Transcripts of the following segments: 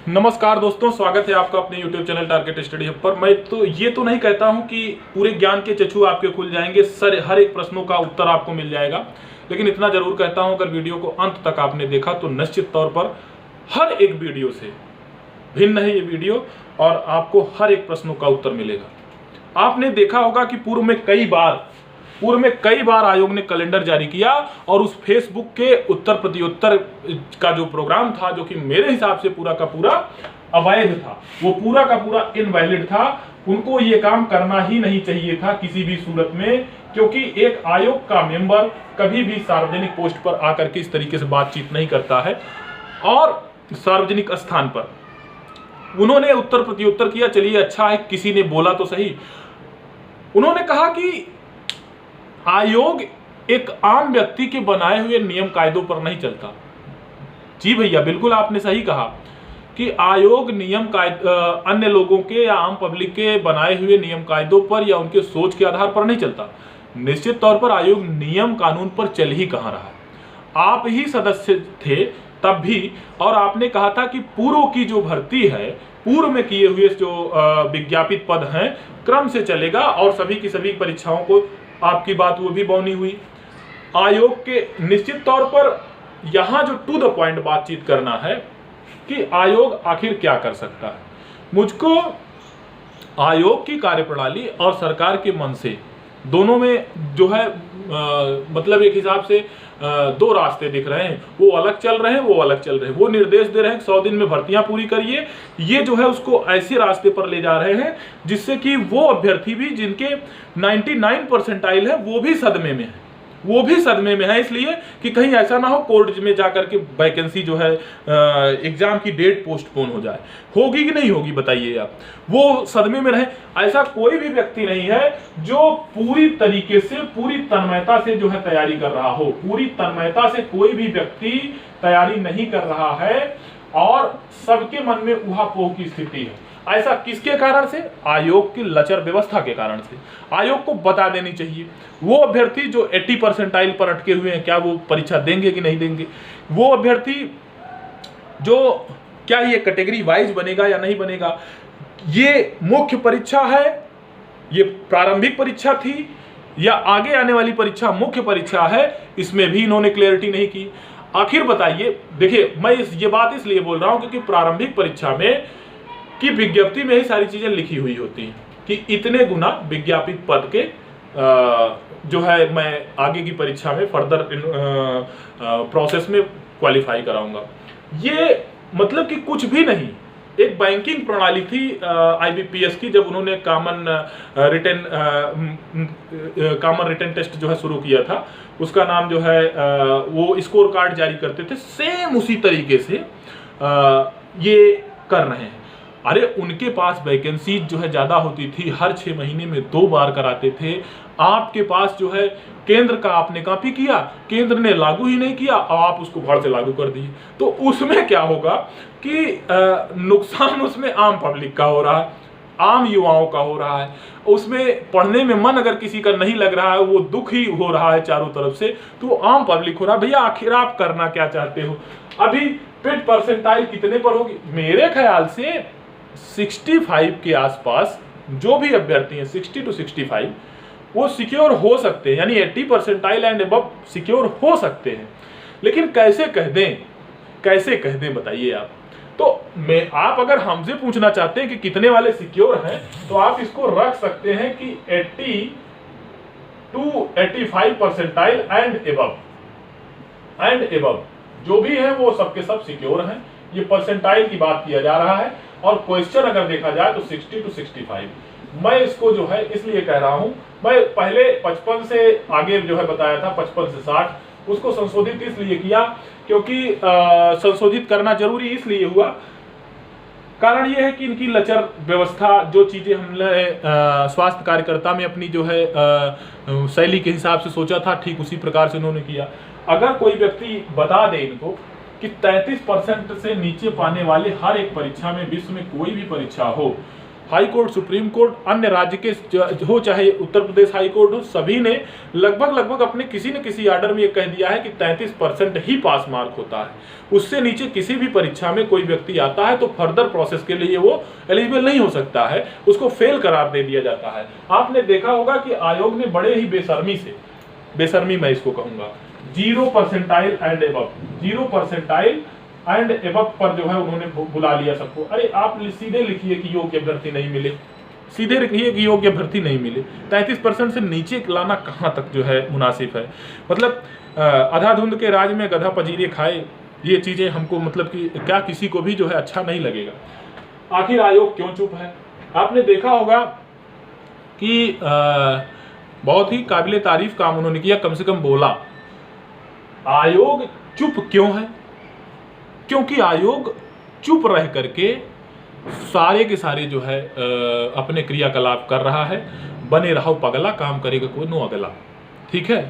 नमस्कार दोस्तों, स्वागत है आपका अपने YouTube channel target study hub पर। मैं तो ये तो नहीं कहता हूं कि पूरे ज्ञान के चक्षु आपके खुल जाएंगे, हर एक प्रश्नों का उत्तर आपको मिल जाएगा, लेकिन इतना जरूर कहता हूं अगर वीडियो को अंत तक आपने देखा तो निश्चित तौर पर हर एक वीडियो से भिन्न है ये वीडियो और आपको हर एक प्रश्नों का उत्तर मिलेगा। आपने देखा होगा कि पूर्व में कई बार आयोग ने कैलेंडर जारी किया और उस फेसबुक के उत्तर प्रत्युत्तर का जो प्रोग्राम था, जो कि मेरे हिसाब से पूरा का पूरा अवैध था, वो पूरा का पूरा इनवैलिड था। उनको ये काम करना ही नहीं चाहिए था किसी भी सूरत में, क्योंकि एक आयोग का मेंबर कभी भी सार्वजनिक पोस्ट पर आकर के इस तरीके से बातचीत नहीं करता है। और सार्वजनिक स्थान पर उन्होंने उत्तर प्रत्युत्तर किया, चलिए अच्छा है, किसी ने बोला तो सही। उन्होंने कहा कि आयोग एक आम व्यक्ति के बनाए हुए नियम कायदों पर नहीं चलता। जी भैया, बिल्कुल आपने सही कहा कि आयोग अन्य लोगों के या आम पब्लिक के बनाए हुए नियम कायदों पर या उनके सोच के आधार पर नहीं चलता। निश्चित तौर पर आयोग नियम कानून पर चल ही कहां रहा है। आप ही सदस्य थे तब भी, और आपने कहा था कि पूर्व की जो भर्ती है, पूर्व में किए हुए जो विज्ञापित पद हैं, क्रम से चलेगा और सभी की सभी परीक्षाओं को, आपकी बात वो भी बौनी हुई। आयोग के निश्चित तौर पर यहां जो टू द पॉइंट बातचीत करना है कि आयोग आखिर क्या कर सकता है। मुझको आयोग की कार्यप्रणाली और सरकार के मन से दोनों में जो है मतलब एक हिसाब से दो रास्ते दिख रहे हैं। वो अलग चल रहे हैं, वो निर्देश दे रहे हैं 100 दिन में भर्तियां पूरी करिए। ये जो है उसको ऐसे रास्ते पर ले जा रहे हैं जिससे कि वो अभ्यर्थी भी जिनके 99 परसेंटाइल है वो भी सदमे में है, इसलिए कि कहीं ऐसा ना हो कोर्ट में जाकर के वैकेंसी जो है एग्जाम की डेट पोस्टपोन हो जाए। होगी कि नहीं होगी बताइए आप, वो सदमे में रहे। ऐसा कोई भी व्यक्ति नहीं है जो पूरी तरीके से, पूरी तन्मयता से जो है तैयारी कर रहा हो। पूरी तन्मयता से कोई भी व्यक्ति तैयारी नहीं कर रहा है और सबके मन में ऊहापोह की स्थिति है। ऐसा किसके कारण से? आयोग की लचर व्यवस्था के कारण से। आयोग को बता देनी चाहिए वो अभ्यर्थी जो 80 परसेंटाइल पर अटके हुए हैं, क्या वो परीक्षा देंगे कि नहीं देंगे। वो अभ्यर्थी जो, क्या ये कैटेगरी वाइज बनेगा या नहीं बनेगा, ये मुख्य परीक्षा है, ये प्रारंभिक परीक्षा थी या आगे आने वाली परीक्षा मुख्य परीक्षा है, इसमें भी इन्होंने क्लैरिटी नहीं की। आखिर बताइए, देखिए मैं ये बात इसलिए बोल रहा हूं क्योंकि प्रारंभिक परीक्षा में की विज्ञप्ति में ही सारी चीजें लिखी हुई होती हैं कि इतने गुना विज्ञापित पद के जो है मैं आगे की परीक्षा में फर्दर प्रोसेस में क्वालिफाई कराऊंगा। ये मतलब कि कुछ भी नहीं। एक बैंकिंग प्रणाली थी IBPS की, जब उन्होंने कॉमन रिटन टेस्ट जो है शुरू किया था, उसका नाम जो है वो स्कोर कार्ड जारी करते थे, सेम उसी तरीके से ये कर रहे हैं। अरे उनके पास वैकेंसी जो है ज्यादा होती थी, हर 6 महीने में 2 बार कराते थे। आपके पास जो है केंद्र का आपने कॉपी किया, केंद्र ने लागू ही नहीं किया, अब आप उसको भर से लागू कर दिए। तो उसमें क्या होगा कि नुकसान उसमें आम पब्लिक का हो रहा है, आम युवाओं का हो रहा है। उसमें पढ़ने में मन अगर किसी का नहीं लग रहा है, वो दुख ही हो रहा है चारों तरफ से, तो आम पब्लिक हो रहा है। भैया आखिर आप करना क्या चाहते हो? अभी पिट परसेंटाइल कितने पर होगी? मेरे ख्याल से 65 के आसपास जो भी अभ्यर्थी हैं, 60 to 65 वो सिक्योर हो सकते हैं, यानी 80 परसेंटाइल एंड अबव सिक्योर हो सकते हैं। लेकिन कैसे कह दें बताइए आप। तो आप अगर हमसे पूछना चाहते हैं कि कितने वाले सिक्योर हैं, तो आप इसको रख सकते हैं कि 80 to 85 परसेंटाइल एंड अबव जो भी है वो सबके सब सिक्योर हैं। ये परसेंटाइल की बात किया जा रहा है और क्वेश्चन अगर देखा जाए तो 60 to 65। मैं इसको जो है इसलिए कह रहा हूं, मैं पहले 55 से आगे जो है बताया था, 55 से 60, उसको संशोधित इसलिए किया क्योंकि संशोधित करना जरूरी इसलिए हुआ, कारण यह है कि इनकी लचर व्यवस्था, जो चीजें हमने स्वास्थ्य कार्यकर्ता में अपनी जो है शैली के हिसाब से सोचा था, ठीक उसी प्रकार से उन्होंने किया। अगर कोई व्यक्ति बता दे इनको कि 33% से नीचे पाने वाले हर एक परीक्षा में, विश्व में कोई भी परीक्षा हो, हाई कोर्ट, सुप्रीम कोर्ट, अन्य राज्य के हो चाहे उत्तर प्रदेश हाई कोर्ट हो, सभी ने लगभग अपने किसी न किसी आर्डर में ये कह दिया है कि 33% ही पास मार्क होता है। उससे नीचे किसी भी परीक्षा में कोई व्यक्ति आता है तो फर्दर प्रोसेस के लिए वो एलिजिबल नहीं हो सकता है, उसको फेल करार दे दिया जाता है। आपने देखा होगा कि आयोग ने बड़े ही बेशर्मी मैं इसको कहूंगा, 0% एंड एबव, 0% एंड एबव पर जो है उन्होंने बुला लिया सबको। अरे आप सीधे लिखिए कि योग्य अभ्यर्थी नहीं मिले, सीधे लिखिए कि योग्य अभ्यर्थी नहीं मिले। 33% से नीचे लाना कहाँ तक जो है मुनासिब है। मतलब अधाधुंध के राज में गधा पजीरे खाए, ये चीजें हमको मतलब कि क्या किसी को भी जो है अच्छा नहीं लगेगा। आखिर आयोग क्यों चुप है? आपने देखा होगा कि बहुत ही काबिले तारीफ काम उन्होंने किया, कम से कम बोला। आयोग चुप क्यों है? क्योंकि आयोग चुप रह करके सारे के सारे जो है अपने क्रियाकलाप कर रहा है। बने रहो पगला, काम करेगा कोई नो अगला, ठीक है।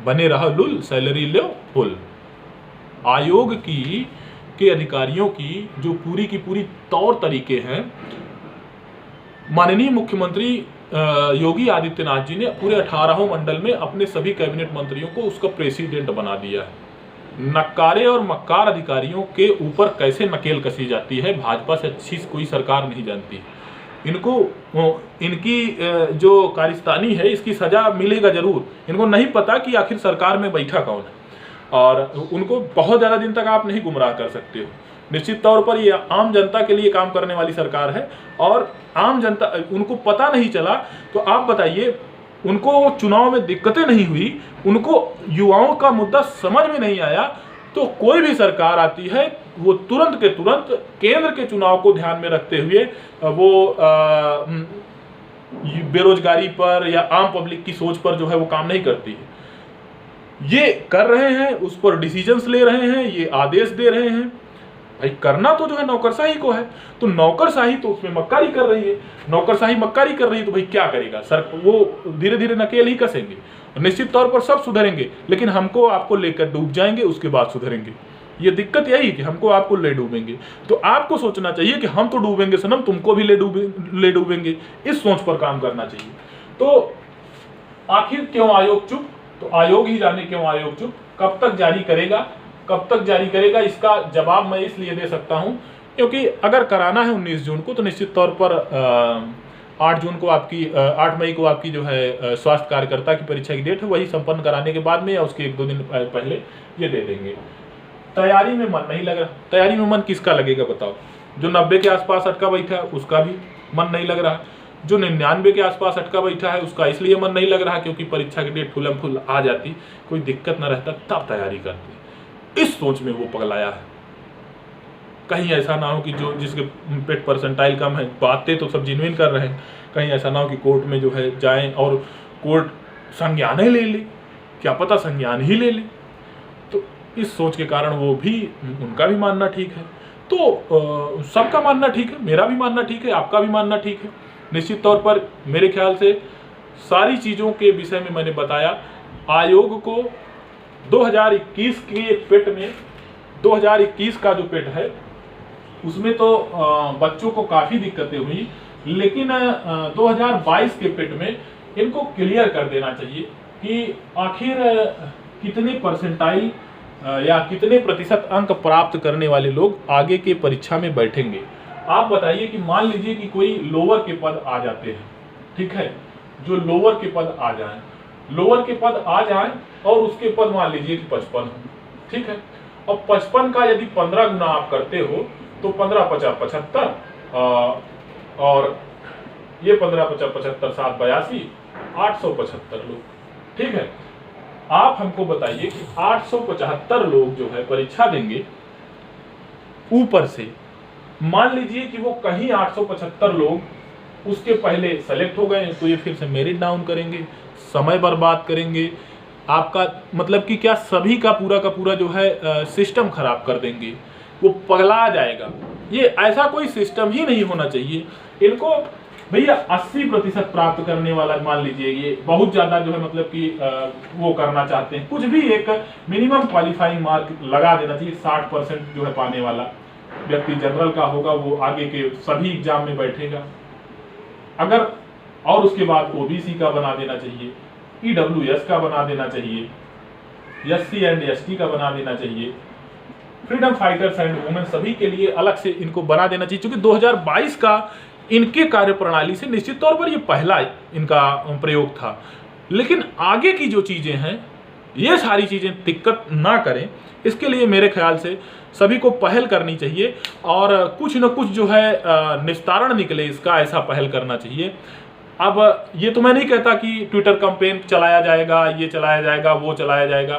बने रहो लुल, सैलरी लो फुल। आयोग के अधिकारियों की जो पूरी की पूरी तौर तरीके हैं, माननीय मुख्यमंत्री योगी आदित्यनाथ जी ने पूरे 18 मंडल में अपने सभी कैबिनेट मंत्रियों को उसका प्रेसिडेंट बना दिया है। नक्कारे और मक्कार अधिकारियों के ऊपर कैसे नकेल कसी जाती है, भाजपा से अच्छी कोई सरकार नहीं जानती। इनको इनकी जो कारिस्तानी है इसकी सजा मिलेगा जरूर। इनको नहीं पता कि आखिर सरकार में बैठा कौन है, और उनको बहुत ज़्यादा दिन तक आप नहीं गुमराह कर सकते हो। निश्चित तौर पर ये आम जनता के लिए काम करने वाली सरकार है, और आम जनता उनको पता नहीं चला तो आप बताइए, उनको चुनाव में दिक्कतें नहीं हुई, उनको युवाओं का मुद्दा समझ में नहीं आया, तो कोई भी सरकार आती है वो तुरंत के तुरंत केंद्र के चुनाव को ध्यान में रखते हुए वो बेरोजगारी पर या आम पब्लिक की सोच पर जो है वो काम नहीं करती है। ये कर रहे हैं, उस पर डिसीजंस ले रहे हैं, ये आदेश दे रहे हैं। भाई करना तो जो है नौकरशाही को है, तो नौकरशाही तो उसमें मक्कारी कर रही है, नौकरशाही मक्कारी कर रही है, तो भाई क्या करेगा सर, वो धीरे धीरे नकेल ही कसेंगे। निश्चित तौर पर सब सुधरेंगे, लेकिन हमको आपको लेकर डूब जाएंगे, उसके बाद सुधरेंगे। ये दिक्कत यही है कि हमको आपको ले डूबेंगे। तो आपको सोचना चाहिए कि हम तो डूबेंगे सनम, तुमको भी ले डूबेंगे। इस सोच पर काम करना चाहिए। तो आखिर क्यों आयोग चुप? तो आयोग ही जाने क्यों आयोग चुप। कब तक जारी करेगा, कब तक जारी करेगा, इसका जवाब मैं इसलिए दे सकता हूं क्योंकि अगर कराना है 19 जून को, तो निश्चित तौर पर 8 मई को आपकी जो है स्वास्थ्य कार्यकर्ता की परीक्षा की डेट है, वही संपन्न कराने के बाद में या उसके 1-2 दिन पहले ये दे देंगे। तैयारी में मन नहीं लग रहा। तैयारी में मन किसका लगेगा बताओ? जो 90 के आसपास अटका बैठा है उसका भी मन नहीं लग रहा, जो 99 के आसपास अटका बैठा है उसका इसलिए मन नहीं लग रहा क्योंकि परीक्षा की डेट फुलम फुल आ जाती, कोई दिक्कत न रहता, तब तैयारी करते। इस सोच में वो पगलाया है। कहीं ऐसा ना हो कि जो जिसके पेट परसेंटाइल कम है, बातें तो सब जिन्विन कर रहे हैं, कहीं ऐसा ना हो कि कोर्ट में जो है जाएं और कोर्ट संज्ञान ही ले ले, क्या पता संज्ञान ही ले ले। तो इस सोच के कारण वो भी, उनका भी मानना ठीक है, तो सबका मानना ठीक है, मेरा भी मानना ठीक है, आपका भी मानना ठीक है। निश्चित तौर पर मेरे ख्याल से सारी चीज़ों के विषय में मैंने बताया। आयोग को 2021 के पेट में, 2021 का जो पेट है उसमें तो बच्चों को काफ़ी दिक्कतें हुई, लेकिन 2022 के पेट में इनको क्लियर कर देना चाहिए कि आखिर कितने परसेंटाइल या कितने प्रतिशत अंक प्राप्त करने वाले लोग आगे के परीक्षा में बैठेंगे। आप बताइए कि मान लीजिए कि कोई लोअर के पद आ जाते हैं, ठीक है, जो लोअर के पद आ जाएं, लोअर के पद आ जाएं और उसके पद मान लीजिए कि 55 हो, ठीक है। अब 55 का यदि 15 गुना आप करते हो तो 15×5 = 75, और ये 15×5 = 75, 7 82, 875 लोग, ठीक है। आप हमको बताइए कि 875 लोग जो है परीक्षा देंगे, ऊपर से मान लीजिए कि वो कहीं 875 लोग उसके पहले सेलेक्ट हो गए, तो ये फिर से मेरिट डाउन करेंगे, समय बर्बाद करेंगे, आपका मतलब कि क्या सभी का पूरा जो है सिस्टम खराब कर देंगे, वो पगला जाएगा। ये ऐसा कोई सिस्टम ही नहीं होना चाहिए। इनको भैया 80% प्राप्त करने वाला मान लीजिए, ये बहुत ज़्यादा जो है मतलब कि वो करना चाहते हैं, कुछ भी एक मिनिमम क्वालिफाइंग मार्क लगा देना चाहिए, 60% जो है पाने वाला, व्यक्ति जनरल का होगा वो आगे के सभी एग्जाम में बैठेगा। अगर और उसके बाद ओबीसी का बना देना चाहिए, ईडब्ल्यूएस का बना देना चाहिए, एससी एंड एसटी का बना देना चाहिए, फ्रीडम फाइटर्स एंड वुमेन सभी के लिए अलग से इनको बना देना चाहिए। क्योंकि 2022 का इनके कार्यप्रणाली से निश्चित तौर पर ये पहला इनका प्रयोग था, लेकिन आगे की जो चीजें हैं ये सारी चीजें दिक्कत ना करें, इसके लिए मेरे ख्याल से सभी को पहल करनी चाहिए और कुछ न कुछ जो है निस्तारण निकले इसका, ऐसा पहल करना चाहिए। अब ये तो मैं नहीं कहता कि ट्विटर कैंपेन चलाया जाएगा, ये चलाया जाएगा, वो चलाया जाएगा।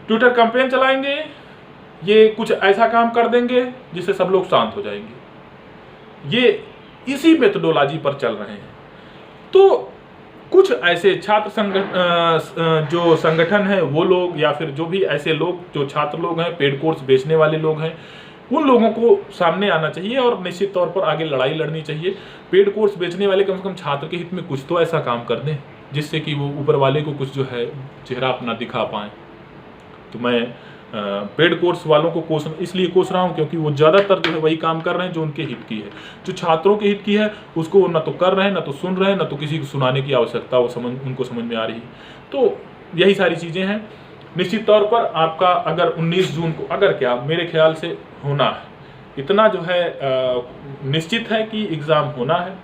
ट्विटर कैंपेन चलाएंगे, ये कुछ ऐसा काम कर देंगे जिससे सब लोग शांत हो जाएंगे। ये इसी मेथोडोलॉजी पर चल रहे हैं। तो कुछ ऐसे छात्र जो संगठन है वो लोग, या फिर जो भी ऐसे लोग जो छात्र लोग हैं, पेड कोर्स बेचने वाले लोग हैं, उन लोगों को सामने आना चाहिए और निश्चित तौर पर आगे लड़ाई लड़नी चाहिए। पेड कोर्स बेचने वाले कम से कम छात्र के हित में कुछ तो ऐसा काम कर दें जिससे कि वो ऊपर वाले को कुछ जो है चेहरा अपना दिखा पाएँ। तो मैं पेड कोर्स वालों को इसलिए कोस रहा हूँ क्योंकि वो ज़्यादातर जो है वही काम कर रहे हैं जो उनके हित की है। जो छात्रों के हित की है उसको वो न तो कर रहे हैं, न तो सुन रहे हैं, न तो किसी को सुनाने की आवश्यकता उनको समझ में आ रही है। तो यही सारी चीज़ें हैं। निश्चित तौर पर आपका अगर 19 जून को अगर क्या मेरे ख्याल से होना है, इतना जो है निश्चित है कि एग्ज़ाम होना है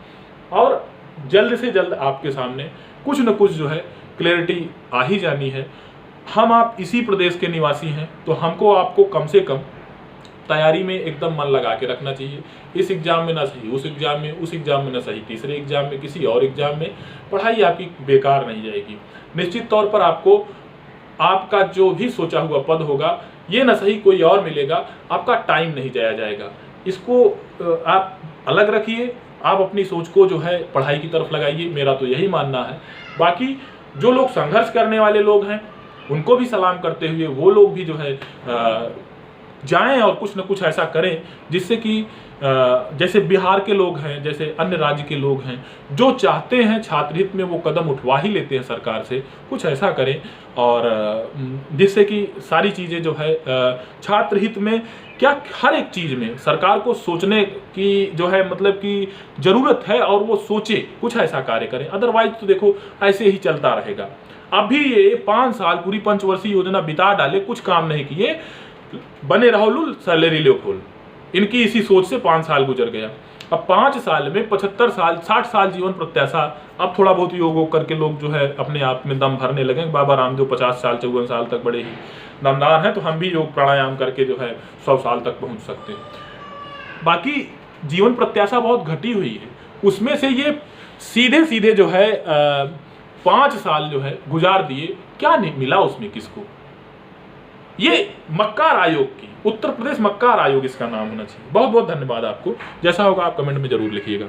और जल्द से जल्द आपके सामने कुछ न कुछ जो है क्लैरिटी आ ही जानी है। हम आप इसी प्रदेश के निवासी हैं तो हमको आपको कम से कम तैयारी में एकदम मन लगा के रखना चाहिए। इस एग्ज़ाम में ना सही उस एग्ज़ाम में, उस एग्ज़ाम में ना सही तीसरे एग्ज़ाम में, किसी और एग्ज़ाम में पढ़ाई आपकी बेकार नहीं जाएगी। निश्चित तौर पर आपको आपका जो भी सोचा हुआ पद होगा ये ना सही कोई और मिलेगा, आपका टाइम नहीं जाया जाएगा। इसको आप अलग रखिए, आप अपनी सोच को जो है पढ़ाई की तरफ लगाइए, मेरा तो यही मानना है। बाकी जो लोग संघर्ष करने वाले लोग हैं उनको भी सलाम करते हुए वो लोग भी जो है जाएं और कुछ न कुछ ऐसा करें जिससे कि जैसे बिहार के लोग हैं, जैसे अन्य राज्य के लोग हैं जो चाहते हैं छात्र हित में वो कदम उठवा ही लेते हैं सरकार से, कुछ ऐसा करें और जिससे कि सारी चीज़ें जो है छात्र हित में क्या हर एक चीज़ में सरकार को सोचने की जो है मतलब कि ज़रूरत है और वो सोचे, कुछ ऐसा कार्य करें। अदरवाइज तो देखो ऐसे ही चलता रहेगा। अभी ये 5 साल पूरी पंचवर्षीय योजना बिता डाले, कुछ काम नहीं किए, बने रहो लुल सैलरी लो फुल, इनकी इसी सोच से 5 साल गुजर गया। अब 5 साल में 75 साल 60 साल जीवन प्रत्याशा, अब थोड़ा बहुत योग करके लोग जो है अपने आप में दम भरने लगे। बाबा रामदेव 50 साल 54 साल तक बड़े ही दमदार हैं, तो हम भी योग प्राणायाम करके जो है 100 साल तक पहुंच सकते हैं। बाकी जीवन प्रत्याशा बहुत घटी हुई है, उसमें से ये सीधे सीधे जो है 5 साल जो है गुजार दिए, क्या नहीं मिला उसमें किसको। ये मक्कार आयोग की, उत्तर प्रदेश मक्कार आयोग इसका नाम होना चाहिए। बहुत बहुत धन्यवाद आपको। जैसा होगा आप कमेंट में जरूर लिखिएगा।